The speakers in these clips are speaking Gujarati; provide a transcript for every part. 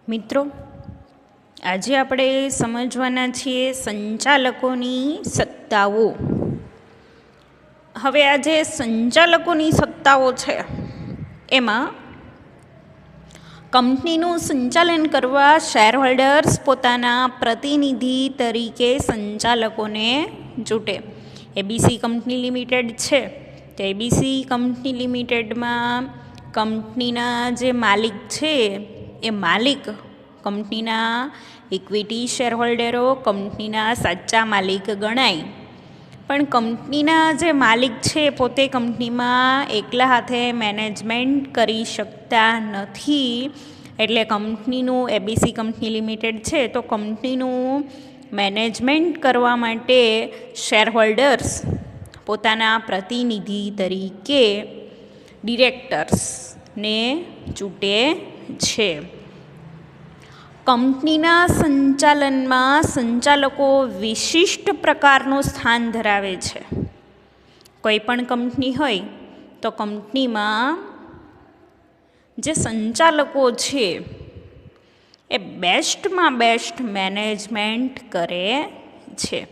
મિત્રો, આજે આપણે સમજવાના છીએ સંચાલકોની સત્તાઓ. હવે આ જે સંચાલકોની સત્તાઓ છે એમાં કંપનીનું સંચાલન કરવા શેરહોલ્ડર્સ પોતાના પ્રતિનિધિ તરીકે સંચાલકોને ચૂંટે. એબીસી કંપની લિમિટેડ છે તો એબીસી કંપની લિમિટેડમાં કંપનીના જે માલિક છે એ માલિક કંપનીના ઇક્વિટી શેરહોલ્ડરો કંપનીના સાચા માલિક ગણાય. પણ કંપનીના જે માલિક છે પોતે કંપનીમાં એકલા હાથે મેનેજમેન્ટ કરી શકતા નથી. એટલે કંપનીનું એબીસી કંપની લિમિટેડ છે તો કંપનીનું મેનેજમેન્ટ કરવા માટે શેરહોલ્ડર્સ પોતાના પ્રતિનિધિ તરીકે ડિરેક્ટર્સને ચૂંટે છે. કંપનીના સંચાલનમાં સંચાલકો વિશિષ્ટ પ્રકારનું સ્થાન ધરાવે છે. કોઈ પણ કંપની હોય તો કંપનીમાં જે સંચાલકો છે એ બેસ્ટમાં બેસ્ટ મેનેજમેન્ટ કરે છે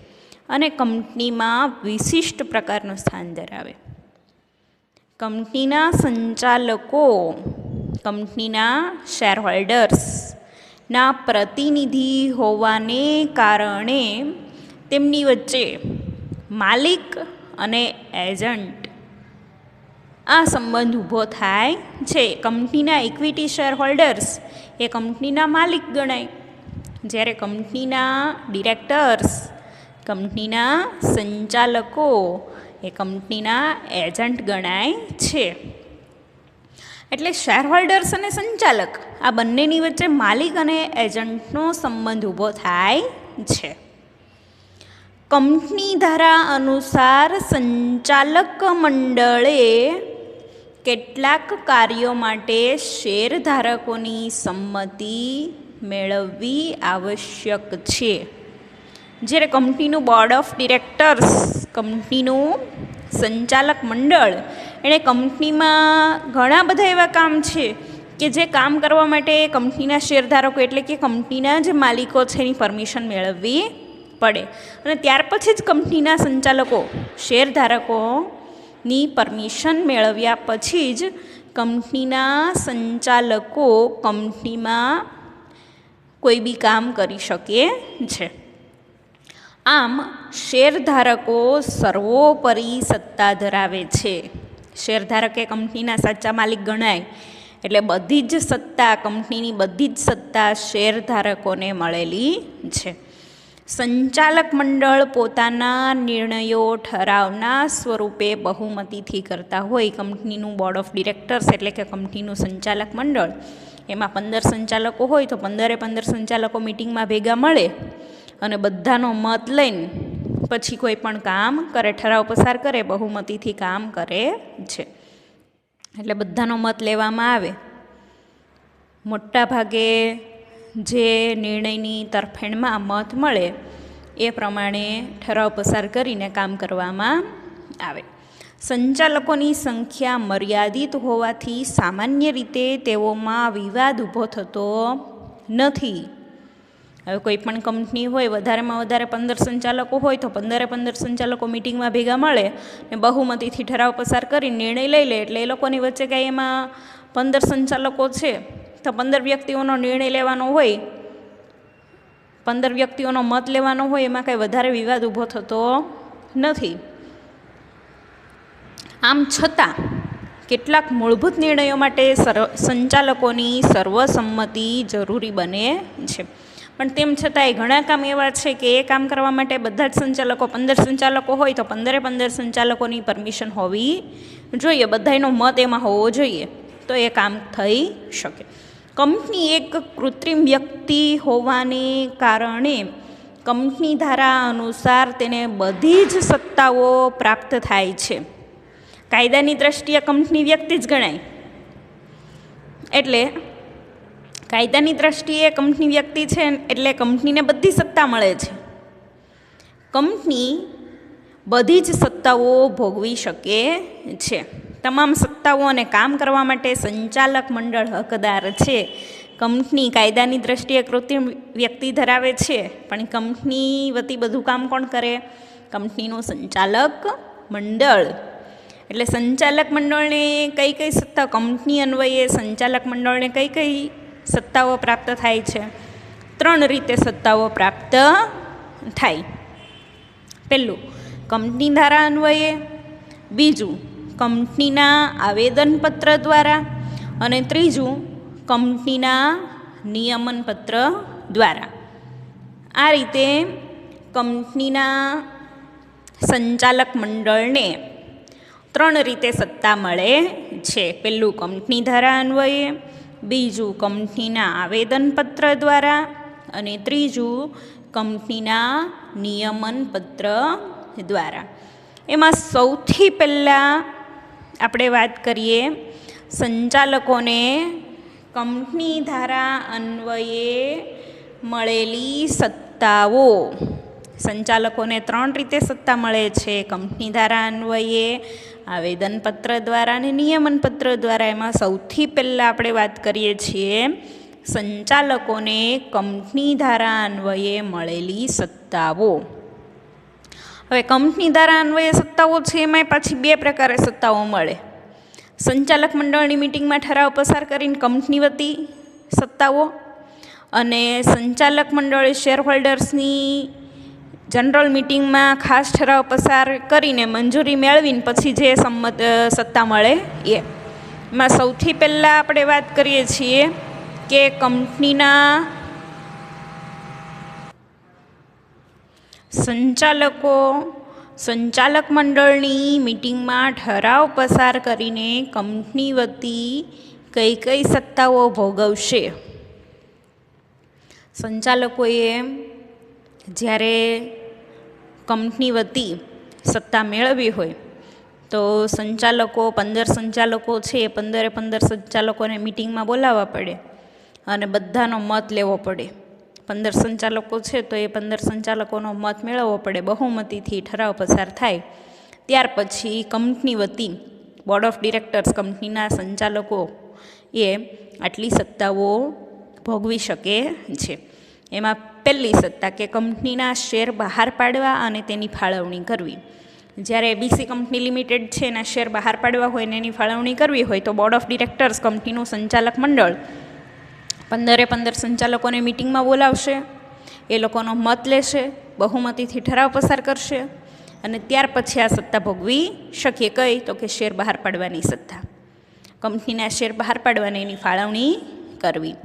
અને કંપનીમાં વિશિષ્ટ પ્રકારનું સ્થાન ધરાવે. કંપનીના સંચાલકો કંપનીના શેરહોલ્ડર્સના પ્રતિનિધિ હોવાને કારણે તેમની વચ્ચે માલિક અને એજન્ટ આ સંબંધ ઊભો થાય છે. કંપનીના ઇક્વિટી શેરહોલ્ડર્સ એ કંપનીના માલિક ગણાય, જ્યારે કંપનીના ડિરેક્ટર્સ કંપનીના સંચાલકો એ કંપનીના એજન્ટ ગણાય છે. એટલે શેરહોલ્ડર્સ અને સંચાલક આ બંનેની વચ્ચે માલિક અને એજન્ટનો સંબંધ ઊભો થાય છે. કંપની ધારા અનુસાર સંચાલક મંડળે કેટલાક કાર્યો માટે શેરધારકોની સંમતિ મેળવવી આવશ્યક છે. જ્યારે કંપનીનું બોર્ડ ઓફ ડિરેક્ટર્સ કંપનીનું સંચાલક મંડળ એણે કંપનીમાં ઘણા બધા એવા કામ છે કે જે કામ કરવા માટે કંપનીના શેરધારકો એટલે કે કંપનીના જે માલિકો છે એની પરમિશન મેળવવી પડે અને ત્યાર પછી જ કંપનીના સંચાલકો શેરધારકોની પરમિશન મેળવ્યા પછી જ કંપનીના સંચાલકો કંપનીમાં કોઈ બી કામ કરી શકે છે. આમ શેરધારકો સર્વોપરી સત્તા ધરાવે છે. શેરધારક એ કંપનીના સાચા માલિક ગણાય એટલે બધી જ સત્તા કંપનીની બધી જ સત્તા શેરધારકોને મળેલી છે. સંચાલક મંડળ પોતાના નિર્ણયો ઠરાવના સ્વરૂપે બહુમતીથી કરતા હોય. કંપનીનું બોર્ડ ઓફ ડિરેક્ટર્સ એટલે કે કંપનીનું સંચાલક મંડળ એમાં 15 સંચાલકો હોય તો 15 સંચાલકો મિટિંગમાં ભેગા મળે અને બધાનો મત લઈને પછી કોઈ પણ કામ કરે, ઠરાવ પસાર કરે, બહુમતીથી કામ કરે છે. એટલે બધાનો મત લેવામાં આવે. મોટા ભાગે જે નિર્ણયની તરફેણમાં મત મળે એ પ્રમાણે ઠરાવ પસાર કરીને કામ કરવામાં આવે. સંચાલકોની સંખ્યા મર્યાદિત હોવાથી સામાન્ય રીતે તેઓમાં વિવાદ ઊભો થતો નથી. હવે કોઈ પણ કંપની હોય વધારેમાં વધારે 15 સંચાલકો હોય તો 15 સંચાલકો મિટિંગમાં ભેગા મળે ને બહુમતીથી ઠરાવ પસાર કરીને નિર્ણય લઈ લે. એટલે એ લોકોની વચ્ચે કાંઈ એમાં 15 સંચાલકો છે તો 15 વ્યક્તિઓનો નિર્ણય લેવાનો હોય, 15 વ્યક્તિઓનો મત લેવાનો હોય, એમાં કાંઈ વધારે વિવાદ ઊભો થતો નથી. આમ છતાં કેટલાક મૂળભૂત નિર્ણયો માટે સંચાલકોની સર્વસંમતિ જરૂરી બને છે. પણ તેમ છતાંય ઘણા કામ એવા છે કે એ કામ કરવા માટે બધા જ સંચાલકો 15 સંચાલકો હોય તો 15 સંચાલકોની પરમિશન હોવી જોઈએ, બધાનો મત એમાં હોવો જોઈએ તો એ કામ થઈ શકે. કંપની એક કૃત્રિમ વ્યક્તિ હોવાને કારણે કંપની ધારા અનુસાર તેને બધી જ સત્તાઓ પ્રાપ્ત થાય છે. કાયદાની દ્રષ્ટિએ કંપની વ્યક્તિ જ ગણાય એટલે કાયદાની દ્રષ્ટિએ કંપની વ્યક્તિ છે એટલે કંપનીને બધી સત્તા મળે છે. કંપની બધી જ સત્તાઓ ભોગવી શકે છે. તમામ સત્તાઓ અને કામ કરવા માટે સંચાલક મંડળ હકદાર છે. કંપની કાયદાની દ્રષ્ટિએ કૃત્રિમ વ્યક્તિ ધરાવે છે, પણ કંપની વતી બધું કામ કોણ કરે? કંપનીનું સંચાલક મંડળ. એટલે સંચાલક મંડળને કઈ કઈ સત્તા, કંપની અન્વયે સંચાલક મંડળને કઈ કઈ સત્તાઓ પ્રાપ્ત થાય છે? 3 રીતે સત્તાઓ પ્રાપ્ત થાય. પહેલું, કંપની ધારા અન્વયે. બીજું, કંપનીના આવેદનપત્ર દ્વારા. અને ત્રીજું, કંપનીના નિયમનપત્ર દ્વારા. આ રીતે કંપનીના સંચાલક મંડળને 3 રીતે સત્તા મળે છે. પહેલું, કંપની ધારા અન્વયે. બીજું, કંપનીના આવેદનપત્ર દ્વારા. અને ત્રીજું, કંપનીના નિયમનપત્ર દ્વારા. એમાં સૌથી પહેલાં આપણે વાત કરીએ સંચાલકોને કંપની ધારા અન્વયે મળેલી સત્તાઓ. સંચાલકોને 3 રીતે સત્તા મળે છે: કંપની ધારા અન્વયે, આવેદનપત્ર દ્વારા અને નિયમનપત્ર દ્વારા. એમાં સૌથી પહેલાં આપણે વાત કરીએ છીએ સંચાલકોને કંપની ધારા અન્વયે મળેલી સત્તાઓ. હવે કંપની ધારા અન્વયે સત્તાઓ છે, એમાં પાછી 2 પ્રકારે સત્તાઓ મળે. સંચાલક મંડળની મિટિંગમાં ઠરાવ પસાર કરીને કંપની વતી સત્તાઓ, અને સંચાલક મંડળે શેરહોલ્ડર્સની જનરલ મિટિંગમાં ખાસ ઠરાવ પસાર કરીને મંજૂરી મેળવીને પછી જે સત્તા મળે એ. એમાં સૌથી પહેલાં આપણે વાત કરીએ છીએ કે કંપનીના સંચાલક મંડળની મિટિંગમાં ઠરાવ પસાર કરીને કંપની વતી કઈ કઈ સત્તાઓ ભોગવશે. સંચાલકોએ જ્યારે કંપની વતી સત્તા મેળવી હોય તો સંચાલકો 15 સંચાલકો છે એ 15 સંચાલકોને મિટિંગમાં બોલાવવા પડે અને બધાનો મત લેવો પડે. 15 સંચાલકો છે તો એ 15 સંચાલકોનો મત મેળવવો પડે. બહુમતીથી ઠરાવ પસાર થાય ત્યાર પછી કંપની વતી બોર્ડ ઓફ ડિરેક્ટર્સ, કંપનીના સંચાલકો એ આટલી સત્તાઓ ભોગવી શકે છે. એમાં પહેલી સત્તા કે કંપનીના શેર બહાર પાડવા અને તેની ફાળવણી કરવી. જ્યારે એબીસી કંપની લિમિટેડ છે એના શેર બહાર પાડવા હોય ને એની ફાળવણી કરવી હોય તો બોર્ડ ઓફ ડિરેક્ટર્સ, કંપનીનું સંચાલક મંડળ 15 સંચાલકોને મિટિંગમાં બોલાવશે, એ લોકોનો મત લેશે, બહુમતીથી ઠરાવ પસાર કરશે અને ત્યાર પછી આ સત્તા ભોગવી શકીએ. કઈ? તો કે શેર બહાર પાડવાની સત્તા. કંપનીના શેર બહાર પાડવાની, એની ફાળવણી કરવી.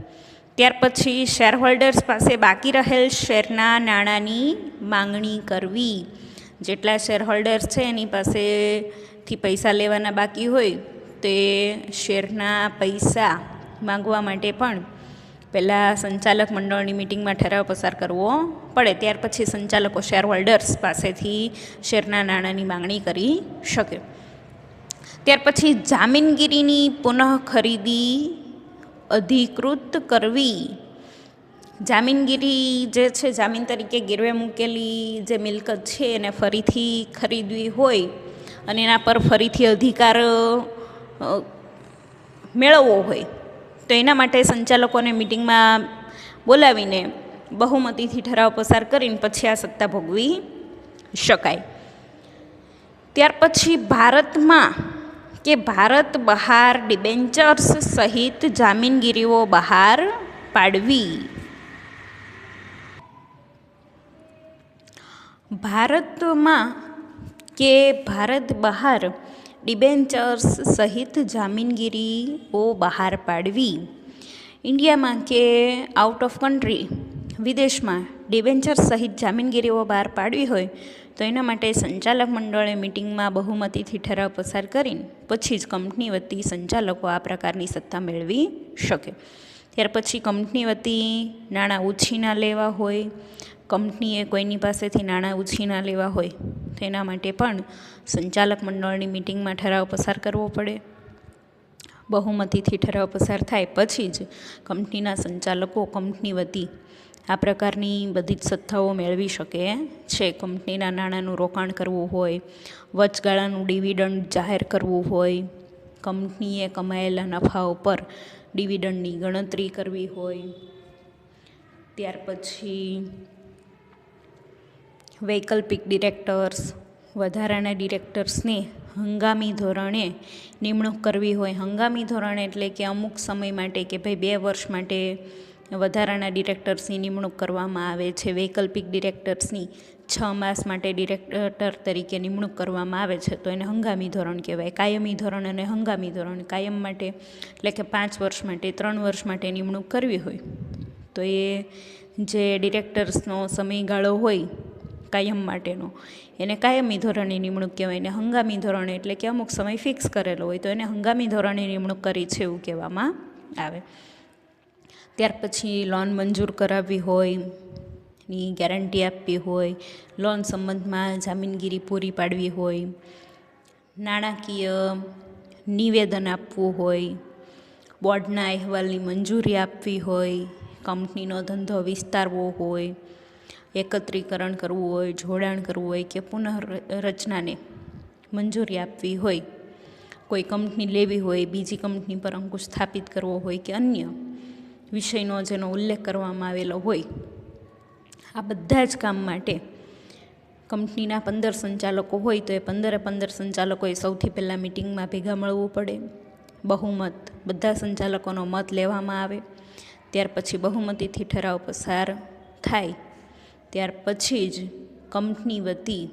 ત્યાર પછી શેરહોલ્ડર્સ પાસે બાકી રહેલ શેરના નાણાંની માંગણી કરવી. જેટલા શેરહોલ્ડર્સ છે એની પાસેથી પૈસા લેવાના બાકી હોય તે શેરના પૈસા માંગવા માટે પણ પહેલાં સંચાલક મંડળની મિટિંગમાં ઠરાવ પસાર કરવો પડે. ત્યાર પછી સંચાલકો શેરહોલ્ડર્સ પાસેથી શેરના નાણાંની માંગણી કરી શકે. ત્યાર પછી જામીનગીરીની પુનઃ ખરીદી અધિકૃત કરવી. જામીનગીરી જે છે, જામીન તરીકે ગીરવે મૂકેલી જે મિલકત છે એને ફરીથી ખરીદવી હોય અને એના પર ફરીથી અધિકાર મેળવવો હોય તો એના માટે સંચાલકોને મિટિંગમાં બોલાવીને બહુમતીથી ઠરાવ પસાર કરીને પછી આ સત્તા ભોગવી શકાય. ત્યાર પછી ભારતમાં કે ભારત બહાર ડિબેન્ચર્સ સહિત જામીનગીરીઓ બહાર પાડવી. ભારતમાં કે ભારત બહાર ડિબેન્ચર્સ સહિત જામીનગીરીઓ બહાર પાડવી. ઇન્ડિયામાં કે આઉટ ઓફ કન્ટ્રી, વિદેશમાં ડિબેન્ચર્સ સહિત જામીનગીરીઓ બહાર પાડવી હોય તો એના માટે સંચાલક મંડળે મિટિંગમાં બહુમતીથી ઠરાવ પસાર કરીને પછી જ કંપની વતી સંચાલકો આ પ્રકારની સત્તા મેળવી શકે. ત્યાર પછી કંપની વતી નાણાં ઉછીના લેવા હોય, કંપનીએ કોઈની પાસેથી નાણાં ઉછીના લેવા હોય તો એના માટે પણ સંચાલક મંડળની મિટિંગમાં ઠરાવ પસાર કરવો પડે. બહુમતીથી ઠરાવ પસાર થાય પછી જ કંપનીના સંચાલકો કંપની વતી આ પ્રકારની બધી જ સત્તાઓ મેળવી શકે છે. કંપનીના નાણાંનું રોકાણ કરવું હોય, વચગાળાનું ડિવિડન્ડ જાહેર કરવું હોય, કંપનીએ કમાયેલા નફાઓ પર ડિવિડન્ડની ગણતરી કરવી હોય. ત્યાર પછી વૈકલ્પિક ડિરેક્ટર્સ, વધારાના ડિરેક્ટર્સને હંગામી ધોરણે નિમણૂક કરવી હોય. હંગામી ધોરણે એટલે કે અમુક સમય માટે કે ભાઈ 2 વર્ષ માટે વધારાના ડિરેક્ટર્સની નિમણૂક કરવામાં આવે છે. વૈકલ્પિક ડિરેક્ટર્સની 6 માસ માટે ડિરેક્ટર તરીકે નિમણૂક કરવામાં આવે છે, તો એને હંગામી ધોરણ કહેવાય. કાયમી ધોરણ અને હંગામી ધોરણ. કાયમ માટે એટલે કે 5 વર્ષ માટે, 3 વર્ષ માટે નિમણૂક કરવી હોય તો એ જે ડિરેક્ટર્સનો સમયગાળો હોય કાયમ માટેનો એને કાયમી ધોરણે નિમણૂક કહેવાય. ને હંગામી ધોરણે એટલે કે અમુક સમય ફિક્સ કરેલો હોય તો એને હંગામી ધોરણે નિમણૂક કરી છે એવું કહેવામાં આવે. ત્યાર પછી લોન મંજૂર કરાવવી હોય, ની ગેરંટી આપવી હોય, લોન સંબંધમાં જામીનગીરી પૂરી પાડવી હોય, નાણાકીય નિવેદન આપવું હોય, બોર્ડના અહેવાલની મંજૂરી આપવી હોય, કંપનીનો ધંધો વિસ્તારવો હોય, એકત્રીકરણ કરવું હોય, જોડાણ કરવું હોય કે પુનઃરચનાને મંજૂરી આપવી હોય, કોઈ કંપની લેવી હોય, બીજી કંપની પર અંકુશ સ્થાપિત કરવો હોય કે અન્ય વિષયનો જેનો ઉલ્લેખ કરવામાં આવેલો હોય, આ બધા જ કામ માટે કંપનીના 15 સંચાલકો હોય તો એ 15 સંચાલકોએ સૌથી પહેલાં મિટિંગમાં ભેગા મળવું પડે. બહુમત, બધા સંચાલકોનો મત લેવામાં આવે. ત્યાર પછી બહુમતીથી ઠરાવ પસાર થાય. ત્યાર પછી જ કંપની વતી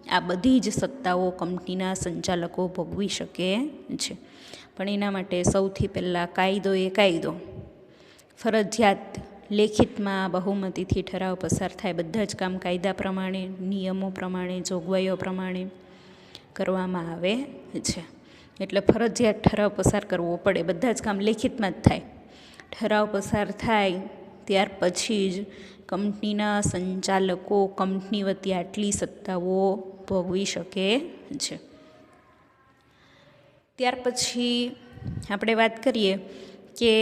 આ બધી જ સત્તાઓ કંપનીના સંચાલકો ભોગવી શકે છે. પણ એના માટે સૌથી પહેલાં કાયદો ફરજિયાત લેખિતમાં બહુમતીથી ઠરાવ પસાર થાય. બધા જ કામ કાયદા પ્રમાણે, નિયમો પ્રમાણે, જોગવાઈઓ પ્રમાણે કરવામાં આવે છે. એટલે ફરજિયાત ઠરાવ પસાર કરવો પડે. બધા જ કામ લેખિતમાં જ થાય. ઠરાવ પસાર થાય ત્યાર પછી જ કંપનીના સંચાલકો કંપની વતી આટલી સત્તાઓ ભોગવી શકે છે. ત્યાર પછી આપણે વાત કરીએ કે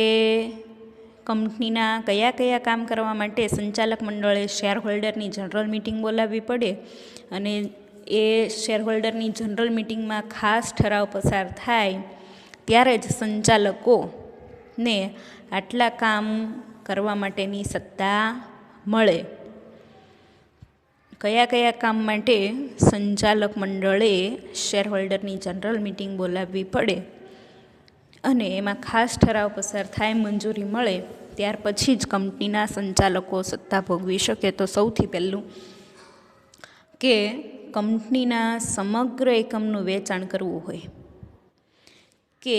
કંપનીના કયા કામ કરવા માટે સંચાલક મંડળે શેરહોલ્ડરની જનરલ મિટિંગ બોલાવવી પડે અને એ શેરહોલ્ડરની જનરલ મિટિંગમાં ખાસ ઠરાવ પસાર થાય ત્યારે જ સંચાલકોને આટલા કામ કરવા માટેની સત્તા મળે. કયા કામ માટે સંચાલક મંડળે શેરહોલ્ડરની જનરલ મિટિંગ બોલાવવી પડે અને એમાં ખાસ ઠરાવ પસાર થાય, મંજૂરી મળે, ત્યાર પછી જ કંપનીના સંચાલકો સત્તા ભોગવી શકે. તો સૌથી પહેલું કે કંપનીના સમગ્ર એકમનું વેચાણ કરવું હોય કે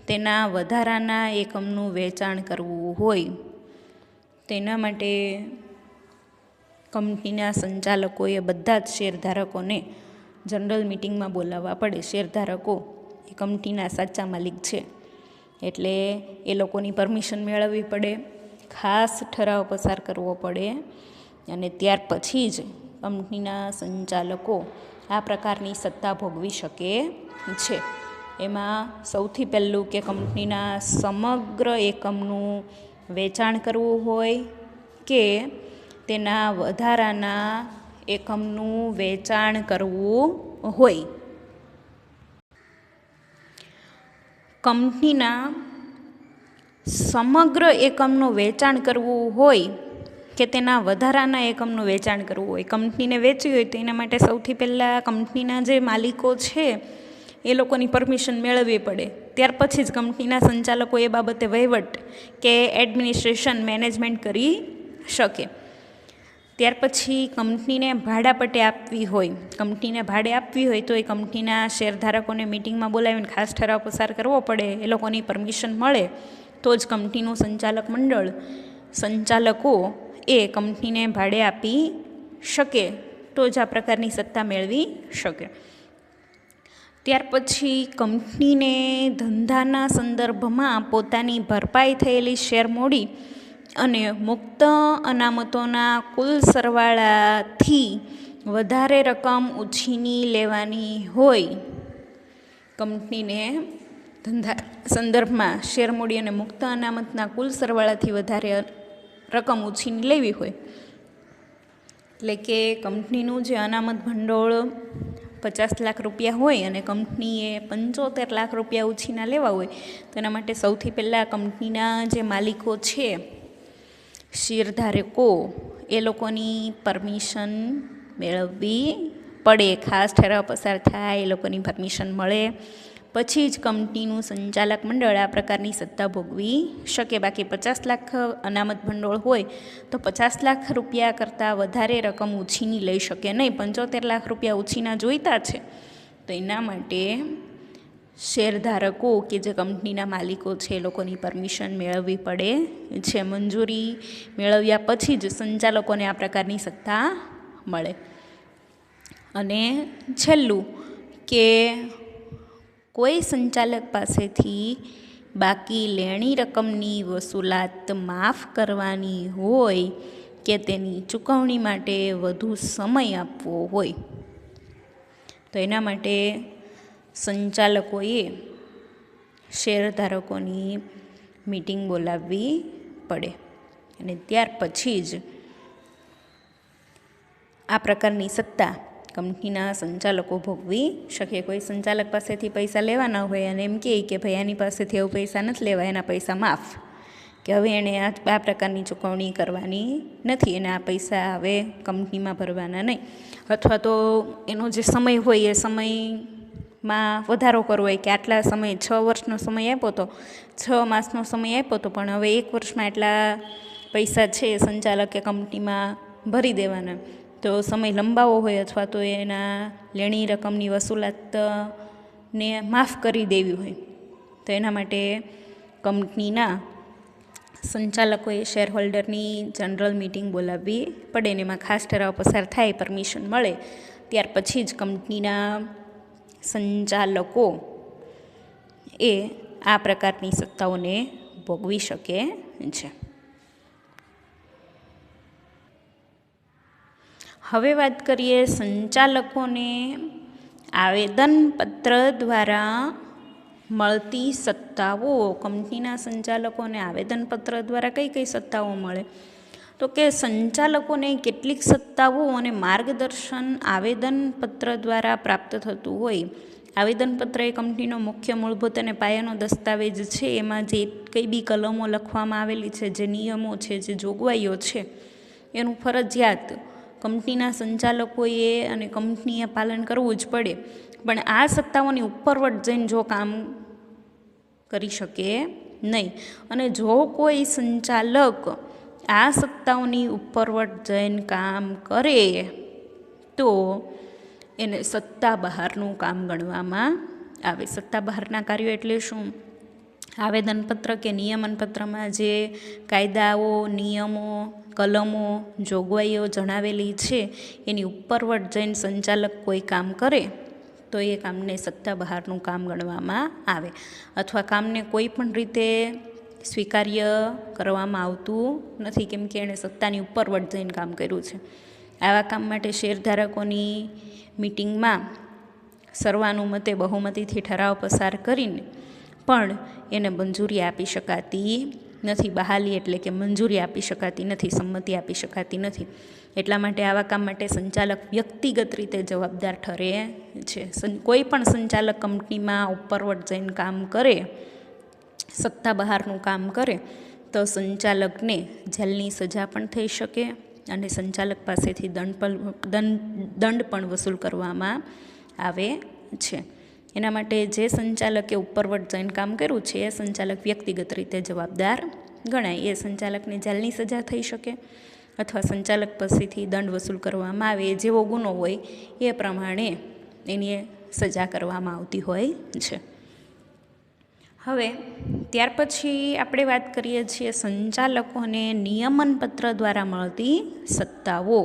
તેના વધારાના એકમનું વેચાણ કરવું હોય, તેના માટે કંપનીના સંચાલકોએ બધા જ શેરધારકોને જનરલ મિટિંગમાં બોલાવવા પડે. શેરધારકો એ કંપનીના સાચા માલિક છે એટલે એ લોકોની પરમિશન મેળવવી પડે, ખાસ ઠરાવ પસાર કરવો પડે અને ત્યાર પછી જ કંપનીના સંચાલકો આ પ્રકારની સત્તા ભોગવી શકે છે. એમાં સૌથી પહેલું કે કંપનીના સમગ્ર એકમનું વેચાણ કરવું હોય કે તેના વધારાના એકમનું વેચાણ કરવું હોય. કંપનીના સમગ્ર એકમનું વેચાણ કરવું હોય કે તેના વધારાના એકમનું વેચાણ કરવું હોય. કંપનીને વેચવી હોય તો એના માટે સૌથી પહેલાં કંપનીના જે માલિકો છે એ લોકોની પરમિશન મેળવવી પડે. ત્યાર પછી જ કંપનીના સંચાલકો એ બાબતે વહીવટ કે એડમિનિસ્ટ્રેશન, મેનેજમેન્ટ કરી શકે. ત્યાર પછી કંપનીને ભાડાપટ્ટે આપવી હોય. કંપનીને ભાડે આપવી હોય તો એ કંપનીના શેરધારકોને મિટિંગમાં બોલાવીને ખાસ ઠરાવ પસાર કરવો પડે. એ લોકોની પરમિશન મળે તો જ કંપનીનું સંચાલક મંડળ, સંચાલકો એ કંપનીને ભાડે આપી શકે, તો જ આ પ્રકારની સત્તા મેળવી શકે. ત્યાર પછી કંપનીને ધંધાના સંદર્ભમાં પોતાની ભરપાઈ થયેલી શેર મૂડી અને મુક્ત અનામતોના કુલ સરવાળાથી વધારે રકમ ઉછીની લેવાની હોય. કંપનીને ધંધા સંદર્ભમાં શેર મૂડી અને મુક્ત અનામતના કુલ સરવાળાથી વધારે રકમ ઉછીની લેવી હોય એટલે કે કંપનીનું જે અનામત ભંડોળ 50 લાખ રૂપિયા હોય અને કંપનીએ 75 લાખ રૂપિયા ઉછીના લેવા હોય તો એના માટે સૌથી પહેલાં કંપનીના જે માલિકો છે, શેરધારકો, એ લોકોની પરમિશન મેળવવી પડે. ખાસ ઠરાવ પસાર થાય, એ લોકોની પરમિશન મળે પછી જ કંપનીનું સંચાલક મંડળ આ પ્રકારની સત્તા ભોગવી શકે. બાકી 50 લાખ અનામત ભંડોળ હોય તો 50 લાખ રૂપિયા કરતાં વધારે રકમ ઉછીની લઈ શકે નહીં. 75 લાખ રૂપિયા ઉછીના જોઈતા છે તો એના માટે શેરધારકો કે જે કંપનીના માલિકો છે એ લોકોની પરમિશન મેળવવી પડે છે. મંજૂરી મેળવ્યા પછી જ સંચાલકોને આ પ્રકારની સત્તા મળે. અને છેલ્લું કે કોઈ સંચાલક પાસેથી બાકી લેણી રકમની વસૂલાત માફ કરવાની હોય કે તેની ચૂકવણી માટે વધુ સમય આપવો હોય તો એના માટે સંચાલકોએ શેરધારકોની મીટિંગ બોલાવવી પડે અને ત્યાર પછી જ આ પ્રકારની સત્તા કંપનીના સંચાલકો ભોગવી શકે. કોઈ સંચાલક પાસેથી પૈસા લેવાના હોય અને એમ કહે કે ભાઈ આની પાસેથી એવું પૈસા નથી લેવા, એના પૈસા માફ, કે હવે એણે આ પ્રકારની ચૂકવણી કરવાની નથી, એને આ પૈસા હવે કંપનીમાં ભરવાના નહીં, અથવા તો એનો જે સમય હોય એ સમયમાં વધારો કરવો હોય કે આટલા સમય 6 વર્ષનો સમય આપ્યો તો 6 માસનો સમય આપ્યો તો પણ હવે 1 વર્ષમાં એટલા પૈસા છે સંચાલકે કંપનીમાં ભરી દેવાના, તો સમય લંબાવો હોય અથવા તો એના લેણી રકમની વસૂલાતને માફ કરી દેવી હોય તો એના માટે કંપનીના સંચાલકોએ શેરહોલ્ડરની જનરલ મિટિંગ બોલાવવી પડે ને એમાં ખાસ ઠરાવ પસાર થાય, પરમિશન મળે, ત્યાર પછી જ કંપનીના સંચાલકો એ આ પ્રકારની સત્તાઓને ભોગવી શકે છે. હવે વાત કરીએ સંચાલકોને આવેદનપત્ર દ્વારા મળતી સત્તાઓ. કંપનીના સંચાલકોને આવેદનપત્ર દ્વારા કઈ કઈ સત્તાઓ મળે તો કે સંચાલકોને કેટલીક સત્તાઓ અને માર્ગદર્શન આવેદનપત્ર દ્વારા પ્રાપ્ત થતું હોય. આવેદનપત્ર એ કંપનીનો મુખ્ય મૂળભૂત અને પાયાનો દસ્તાવેજ છે. એમાં જે કંઈ બી કલમો લખવામાં આવેલી છે, જે નિયમો છે, જે જોગવાઈઓ છે, એનું ફરજિયાત કંપનીના સંચાલકોએ અને કંપનીએ પાલન કરવું જ પડે. પણ આ સત્તાઓની ઉપરવટ જઈને જો કામ કરી શકે નહીં. અને જો કોઈ સંચાલક આ સત્તાઓની ઉપરવટ જઈને કામ કરે તો એને સત્તા બહારનું કામ ગણવામાં આવે. સત્તા બહારના કાર્યો એટલે શું? આવેદનપત્ર કે નિયમનપત્રમાં જે કાયદાઓ, નિયમો, કલમો, જોગવાઈઓ જણાવેલી છે એની ઉપરવટ જઈને સંચાલક કોઈ કામ કરે તો એ કામને સત્તા બહારનું કામ ગણવામાં આવે. અથવા કામને કોઈ પણ રીતે સ્વીકાર્ય કરવામાં આવતું નથી કેમ કે એણે સત્તાની ઉપરવટ જઈને કામ કર્યું છે. આવા કામ માટે શેરધારકોની મિટિંગમાં સર્વાનુમતે બહુમતીથી ઠરાવ પસાર કરીને પણ એને મંજૂરી આપી શકાતી નથી. બહાલી એટલે કે મંજૂરી આપી શકાતી નથી, સંમતિ આપી શકાતી નથી. એટલા માટે આવા કામ માટે સંચાલક વ્યક્તિગત રીતે જવાબદાર ઠરે છે. કોઈ પણ સંચાલક કંપનીમાં ઉપરવટ જઈને કામ કરે, સત્તા બહારનું કામ કરે તો સંચાલકને જેલની સજા પણ થઈ શકે અને સંચાલક પાસેથી દંડ પણ વસૂલ કરવામાં આવે છે. એના માટે જે સંચાલકે ઉપરવટ જઈને કામ કર્યું છે એ સંચાલક વ્યક્તિગત રીતે જવાબદાર ગણાય. એ સંચાલકને જેલની સજા થઈ શકે અથવા સંચાલક પાસેથી દંડ વસૂલ કરવામાં આવે. એ જેવો ગુનો હોય એ પ્રમાણે એની સજા કરવામાં આવતી હોય છે. હવે ત્યાર પછી આપણે વાત કરીએ છીએ સંચાલકોને નિયમનપત્ર દ્વારા મળતી સત્તાઓ.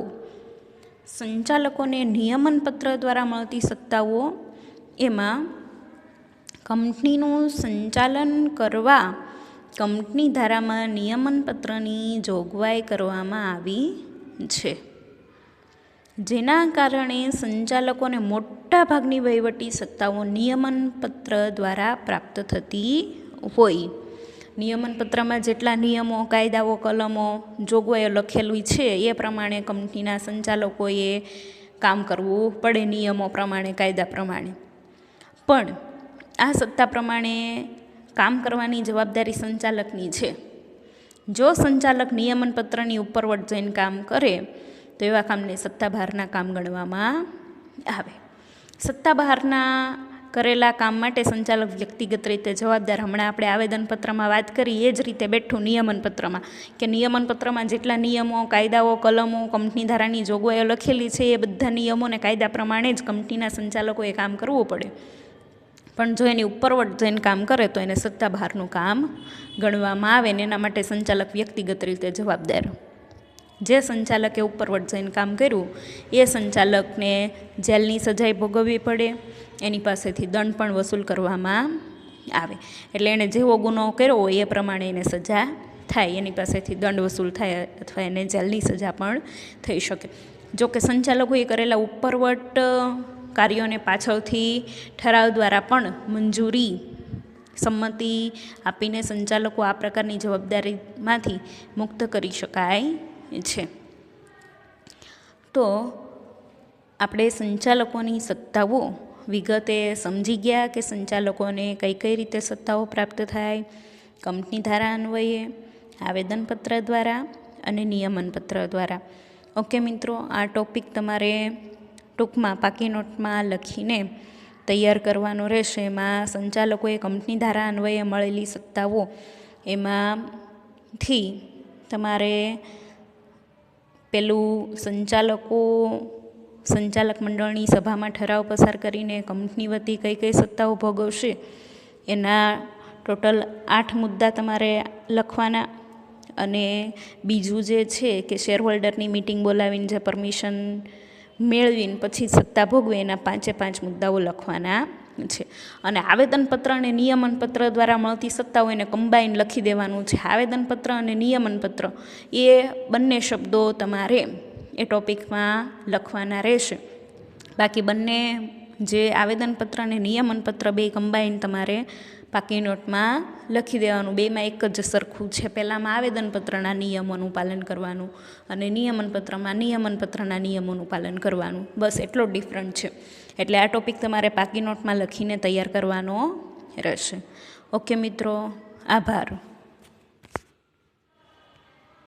સંચાલકોને નિયમનપત્ર દ્વારા મળતી સત્તાઓ એમાં કંપનીનું સંચાલન કરવા કંપની ધારામાં નિયમનપત્રની જોગવાઈ કરવામાં આવી છે, જેના કારણે સંચાલકોને મોટાભાગની વહીવટી સત્તાઓ નિયમનપત્ર દ્વારા પ્રાપ્ત થતી હોય. નિયમનપત્રમાં જેટલા નિયમો, કાયદાઓ, કલમો, જોગવાઈઓ લખેલું છે એ પ્રમાણે કંપનીના સંચાલકોએ કામ કરવું પડે નિયમો પ્રમાણે, કાયદા પ્રમાણે. પણ આ સત્તા પ્રમાણે કામ કરવાની જવાબદારી સંચાલકની છે. જો સંચાલક નિયમનપત્રની ઉપરવટ જઈને કામ કરે તો એવા કામને સત્તા બહારના કામ ગણવામાં આવે. સત્તા બહારના કરેલા કામ માટે સંચાલક વ્યક્તિગત રીતે જવાબદાર. હમણાં આપણે આવેદનપત્રમાં વાત કરી એ જ રીતે બેઠું નિયમનપત્રમાં, કે નિયમનપત્રમાં જેટલા નિયમો, કાયદાઓ, કલમો, કંપની ધારાની જોગવાઈઓ લખેલી છે એ બધા નિયમો અને કાયદા પ્રમાણે જ કંપનીના સંચાલકોએ કામ કરવું પડે. પણ જો એની ઉપરવટ જઈને કામ કરે તો એને સત્તા બહારનું કામ ગણવામાં આવે ને એના માટે સંચાલક વ્યક્તિગત રીતે જવાબદાર. જે સંચાલકે ઉપરવટ જઈને કામ કર્યું એ સંચાલકને જેલની સજાએ ભોગવવી પડે, એની પાસેથી દંડ પણ વસૂલ કરવામાં આવે. એટલે એણે જેવો ગુનો કર્યો હોય એ પ્રમાણે એને સજા થાય, એની પાસેથી દંડ વસૂલ થાય અથવા એને જેલની સજા પણ થઈ શકે. જોકે સંચાલકોએ કરેલા ઉપરવટ કાર્યોને પાછળથી ઠરાવ દ્વારા પણ મંજૂરી, સંમતિ આપીને સંચાલકો આ પ્રકારની જવાબદારીમાંથી મુક્ત કરી શકાય છે. તો આપણે સંચાલકોની સત્તાઓ વિગતે સમજી ગયા કે સંચાલકોને કઈ કઈ રીતે સત્તાઓ પ્રાપ્ત થાય, કંપની ધારા અન્વયે, આવેદનપત્ર દ્વારા અને નિયમનપત્ર દ્વારા. ઓકે મિત્રો, આ ટૉપિક તમારે ટૂંકમાં પાકી નોટમાં લખીને તૈયાર કરવાનો રહેશે. એમાં સંચાલકોએ કંપની ધારા અન્વયે મળેલી સત્તાઓ, એમાંથી તમારે પેલું સંચાલક મંડળની સભામાં ઠરાવ પસાર કરીને કંપની વતી કઈ કઈ સત્તાઓ ભોગવશે એના ટોટલ 8 મુદ્દા તમારે લખવાના. અને બીજું જે છે કે શેરહોલ્ડરની મિટિંગ બોલાવીને જે પરમિશન મેળવીને પછી સત્તા ભોગવે એના 5 મુદ્દાઓ લખવાના છે. અને આવેદનપત્ર અને નિયમનપત્ર દ્વારા મળતી સત્તાઓ એને કમ્બાઈન લખી દેવાનું છે. આવેદનપત્ર અને નિયમનપત્ર એ બંને શબ્દો તમારે એ ટૉપિકમાં લખવાના રહેશે. બાકી બંને જે આવેદનપત્ર અને નિયમનપત્ર બે કમ્બાઈન તમારે પાકી નોટમાં લખી દેવાનું. બેમાં એક જ સરખું છે. પહેલાંમાં આવેદનપત્રના નિયમોનું પાલન કરવાનું અને નિયમનપત્રમાં નિયમનપત્રના નિયમોનું પાલન કરવાનું. બસ એટલો જ ડિફરન્ટ છે. એટલે આ ટૉપિક તમારે પાકી નોટમાં લખીને તૈયાર કરવાનો રહેશે. ઓકે મિત્રો, આભાર.